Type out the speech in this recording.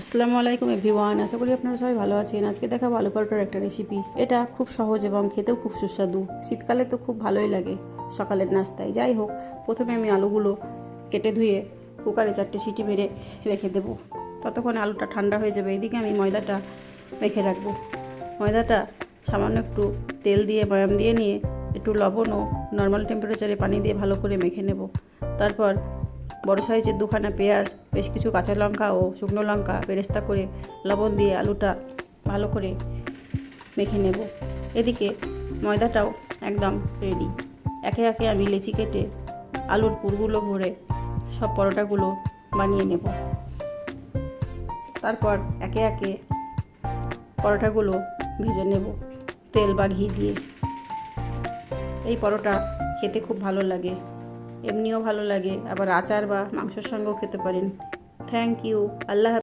আসসালামু আলাইকুম এভরিওয়ান, আশা করি আপনারা সবাই ভালো আছেন। আজকে দেখাবো আলু পরোটার একটা রেসিপি। এটা খুব সহজ এবং খেতেও খুব সুস্বাদু। শীতকালে তো খুব ভালোই লাগে সকালের নাস্তায়। যাই হোক, প্রথমে আমি আলুগুলো কেটে ধুয়ে কুকারে 4টে সিটি মেরে রেখে দেবো। ততক্ষণে আলুটা ঠান্ডা হয়ে যাবে। এদিকে আমি ময়দাটা মেখে রাখবো। ময়দাটা সামান্য একটু তেল দিয়ে ময়াম দিয়ে নিয়ে একটু লবণ ও নর্মাল টেম্পারেচারে পানি দিয়ে ভালো করে মেখে নেব। তারপর বড় সাইজের 2খানা পেঁয়াজ, বেশ কিছু কাঁচা লঙ্কা ও শুকনো লঙ্কা বেরেস্তা করে লবণ দিয়ে আলুটা ভালো করে মেখে নেব। এদিকে ময়দাটাও একদম রেডি। একে একে আমি লেচি কেটে আলুর পুরগুলো ভরে সব পরোটাগুলো বানিয়ে নেব। তারপর একে একে পরোটাগুলো ভেজে নেব তেল বা ঘি দিয়ে। এই পরোটা খেতে খুব ভালো লাগে, এমনিও ভালো লাগে, আবার আচার বা মাংসের সঙ্গেও খেতে পারেন। Thank you. আল্লাহ।